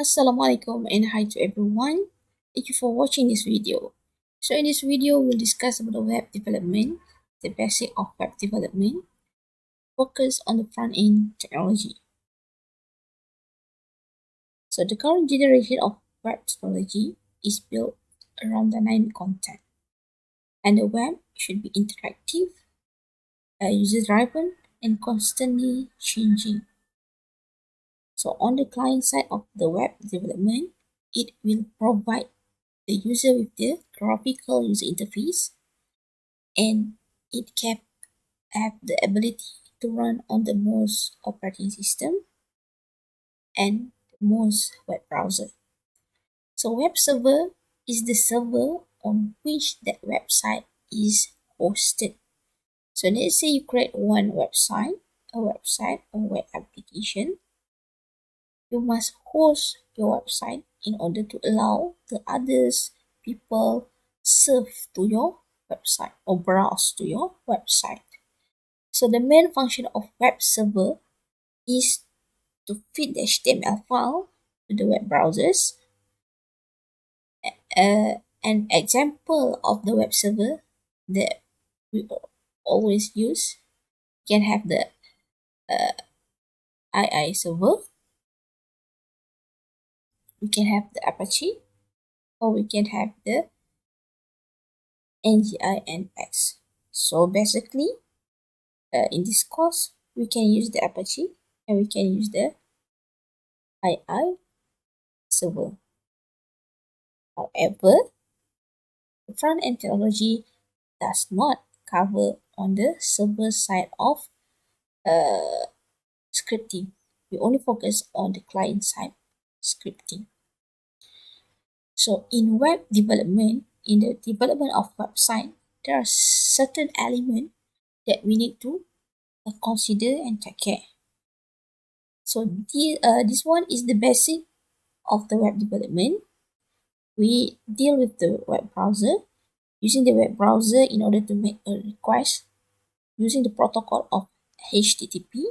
Assalamualaikum and hi to everyone. Thank you for watching this video. So in this video, we'll discuss about the web development, the basic of web development, focus on the front-end technology. So the current generation of web technology is built around the 9 content. And the web should be interactive, user-driven, and constantly changing. So on the client side of the web development, it will provide the user with the graphical user interface, and it can have the ability to run on the most operating system and most web browser. So web server is the server on which that website is hosted. So let's say you create one website, or web application. You must host your website in order to allow the others people surf to your website or browse to your website. So the main function of web server is to feed the HTML file to the web browsers. An example of the web server that we always use can have the II server, we can have the Apache, or we can have the NGINX. So basically, in this course, we can use the Apache and we can use the II server. However, the front-end technology does not cover on the server side of scripting. We only focus on the client side scripting. So in web development, in the development of website, there are certain elements that we need to consider and take care. So this one is the basic of the web development. We deal with the web browser, using the web browser in order to make a request using the protocol of HTTP,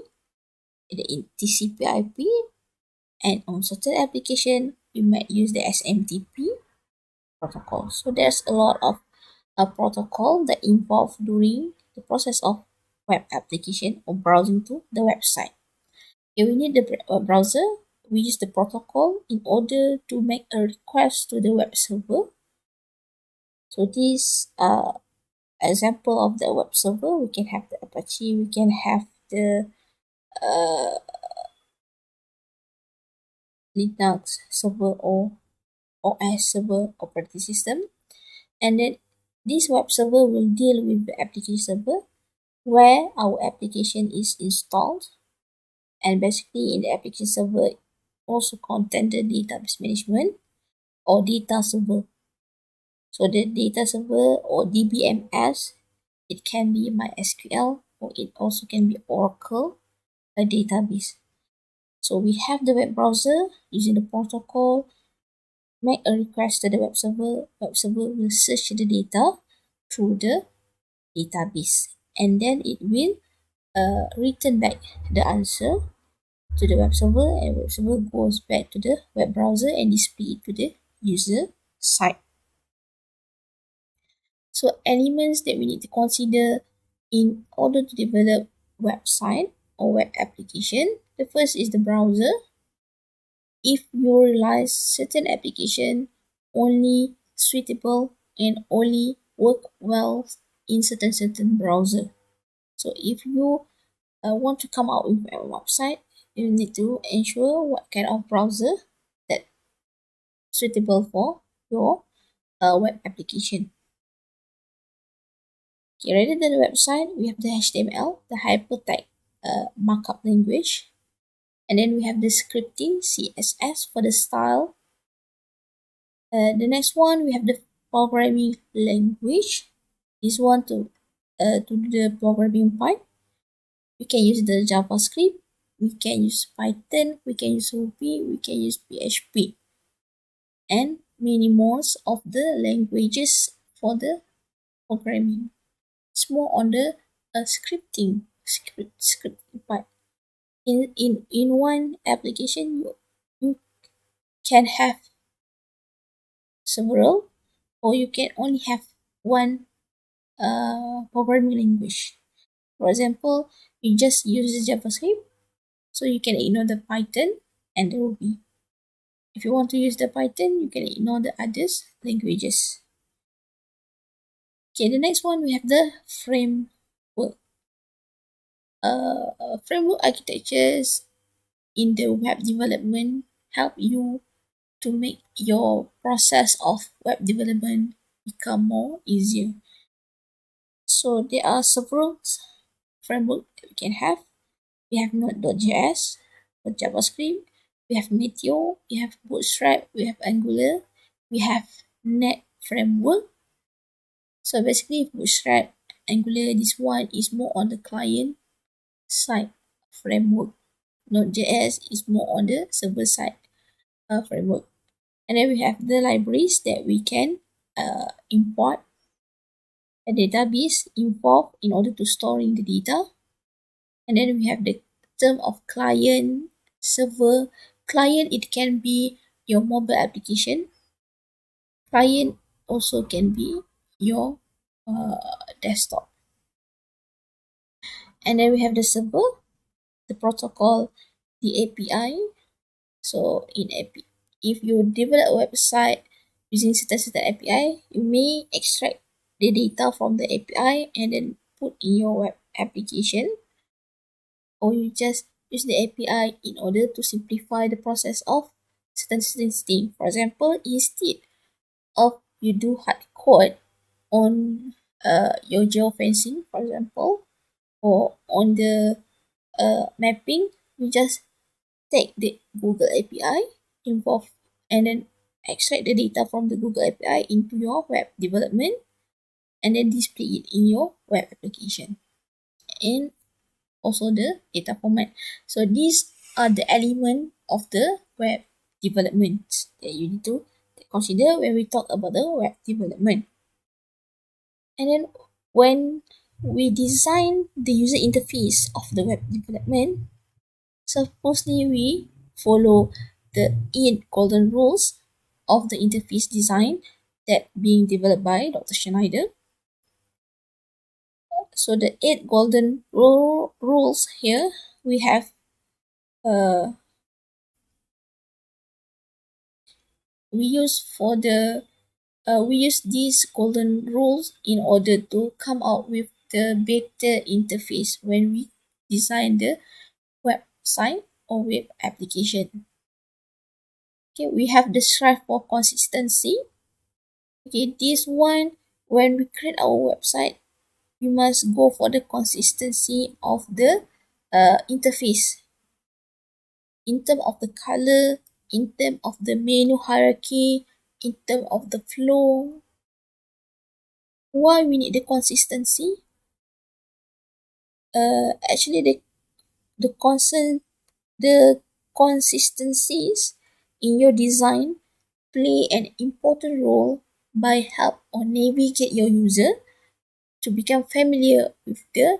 the TCP/IP, and on certain application we might use the SMTP protocol. So there's a lot of a protocol that involved during the process of web application or browsing to the website. If we need the browser, we use the protocol in order to make a request to the web server. So this example of the web server, we can have the Apache, we can have the Linux server or OS server operating system, and then this web server will deal with the application server where our application is installed, and basically in the application server also contain the database management or data server. So the data server or DBMS, it can be MySQL or it also can be Oracle, a database. So we have the web browser using the protocol, make a request to the web server will search the data through the database, and then it will return back the answer to the web server, and web server goes back to the web browser and display it to the user site. So elements that we need to consider in order to develop website or web application. The first is the browser. If you realize certain application only suitable and only work well in certain browser. So if you want to come out with a website, you need to ensure what kind of browser that suitable for your web application. Okay, rather than the website, we have the HTML, the hypertext markup language, and then we have the scripting, CSS for the style. The next one, we have the programming language. This one to do the programming part, we can use the JavaScript, we can use Python, we can use Ruby, we can use PHP, and many more of the languages for the programming. It's more on the scripting part. In one application, you can have several, or you can only have one programming language. For example, you just use JavaScript, so you can ignore the Python and the Ruby. If you want to use the Python, you can ignore the others languages. Okay, the next one we have the framework. Framework architectures in the web development help you to make your process of web development become more easier. So there are several frameworks that we can have. We have Node.js for JavaScript, we have Meteor, we have Bootstrap, we have Angular, we have Net framework. So basically Bootstrap, Angular, this one is more on the client side framework. Node.js is more on the server side framework. And then we have the libraries that we can import a database involved in order to storing the data. And then we have the term of client, server. Client, it can be your mobile application. Client also can be your desktop. And then we have the server, the protocol, the API. So if you develop a website using certain API, you may extract the data from the API and then put in your web application, or you just use the API in order to simplify the process of certain thing. For example, instead of you do hard code on your geofencing, for example, or on the mapping, you just take the Google API involved and then extract the data from the Google API into your web development and then display it in your web application and also the data format. So these are the elements of the web development that you need to consider when we talk about the web development. And then when we design the user interface of the web development, supposedly we follow the 8 golden rules of the interface design that being developed by Dr. Schneider. So the 8 golden rules here we have we use these golden rules in order to come out with the better interface when we design the website or web application. Okay, we have the strive for consistency. Okay, this one, when we create our website, we must go for the consistency of the interface in terms of the color, in terms of the menu hierarchy, in terms of the flow. Why we need the consistency? Actually, the consistencies in your design play an important role by help or navigate your user to become familiar with the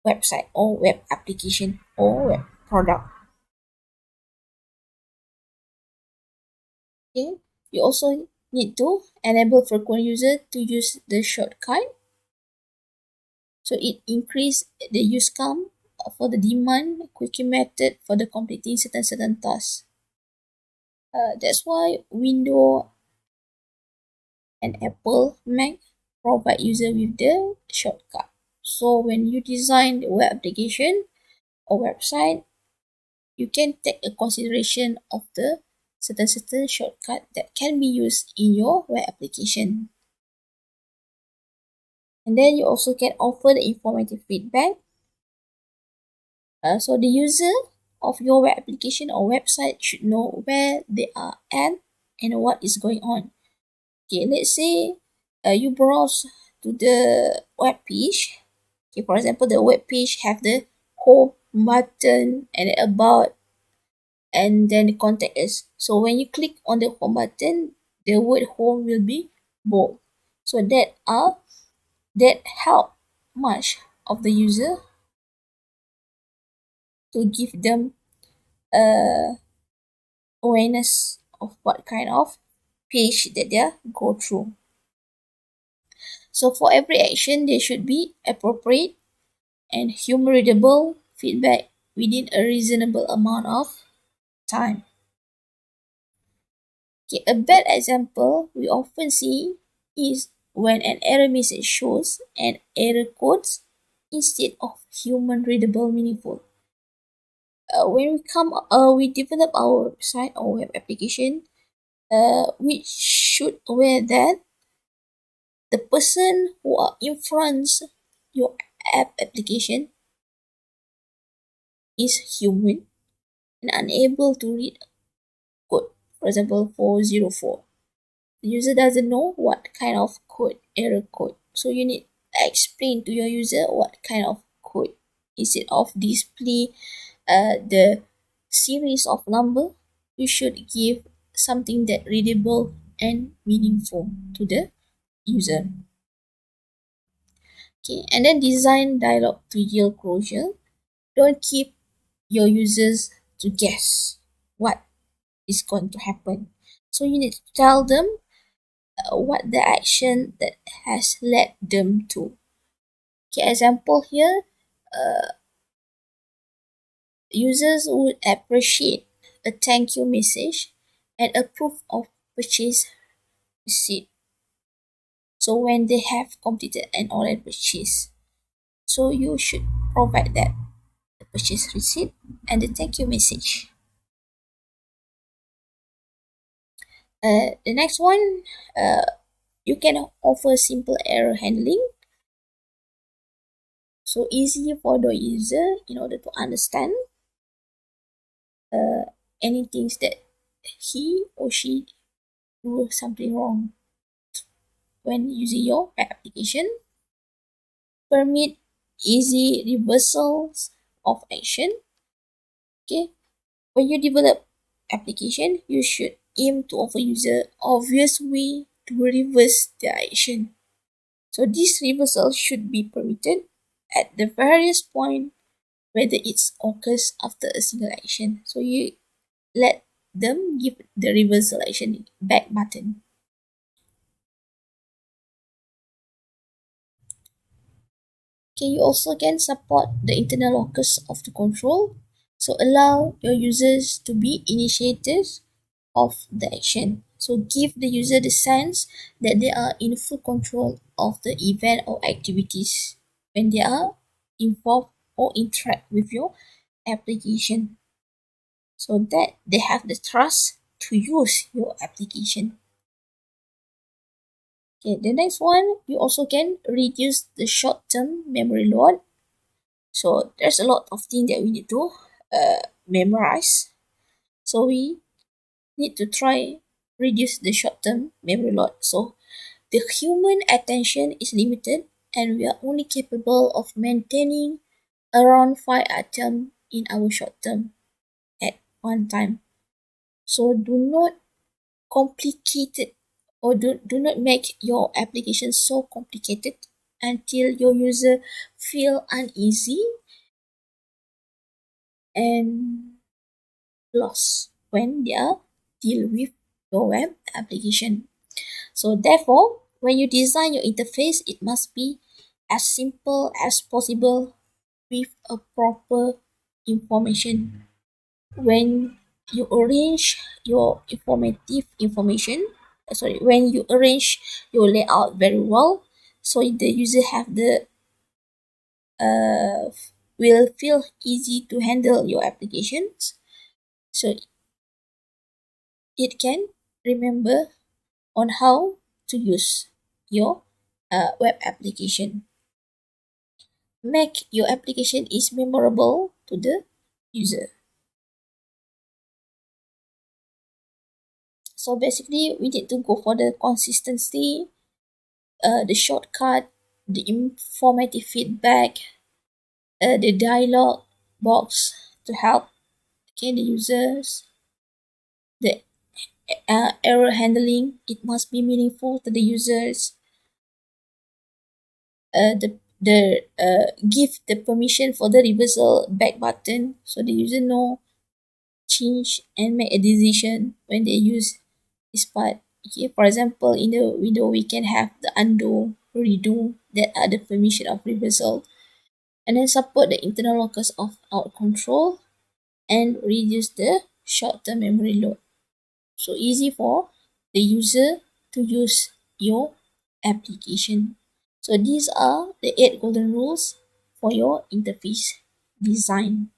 website or web application or web product. Okay, you also need to enable frequent user to use the shortcut, so it increase the use count for the demand quickie method for the completing certain tasks. That's why Windows and Apple Mac provide user with the shortcut. So when you design the web application or website, you can take a consideration of the certain shortcut that can be used in your web application. And then you also can offer the informative feedback. So the user of your web application or website should know where they are at and what is going on. Okay, let's say you browse to the web page. Okay, for example, the web page have the home button and the about and then the contact us. So when you click on the home button, the word home will be bold. So that help much of the user to give them awareness of what kind of page that they go through. So for every action, there should be appropriate and human readable feedback within a reasonable amount of time. Okay, a bad example we often see is when an error message shows an error codes instead of human readable meaningful. We develop our website or web application, we should aware that the person who are in front your app application is human and unable to read code. For example, 404. The user doesn't know what kind of code, error code. So you need to explain to your user what kind of code. Instead of display the series of number, you should give something that readable and meaningful to the user. Okay, and then design dialogue to yield closure. Don't keep your users to guess what is going to happen. So you need to tell them what the action that has led them to. Okay, example here, users would appreciate a thank you message and a proof of purchase receipt. So when they have completed an online purchase, so you should provide that the purchase receipt and the thank you message. The next one, you can offer simple error handling, so easy for the user in order to understand any things that he or she do something wrong when using your application. Permit easy reversals of action. Okay, when you develop application, you should aim to offer user obvious way to reverse the action. So this reversal should be permitted at the various point whether it occurs after a single action. So you let them give the reversal action back button. Okay, you also can support the internal locus of the control. So allow your users to be initiators of the action. So give the user the sense that they are in full control of the event or activities when they are involved or interact with your application, so that they have the trust to use your application. Okay, the next one, you also can reduce the short-term memory load. So there's a lot of things that we need to memorize. So we need to try reduce the short-term memory load. So the human attention is limited and we are only capable of maintaining around 5 items in our short term at one time. So do not complicate it, or do not make your application so complicated until your user feel uneasy and lost when they are deal with your web application. So therefore, when you design your interface, it must be as simple as possible with a proper information. When you arrange your when you arrange your layout very well, so the user have the uh, will feel easy to handle your applications. So it can remember on how to use your web application. Make your application is memorable to the user. So basically, we need to go for the consistency, the shortcut, the informative feedback, the dialogue box to help the users, the error handling. It must be meaningful to the users. The give the permission for the reversal back button so the user know change and make a decision when they use this part. Okay, for example, in the window we can have the undo, redo that are the permission of reversal, and then support the internal locus of out control and reduce the short-term memory load. So easy for the user to use your application. So these are the 8 golden rules for your interface design.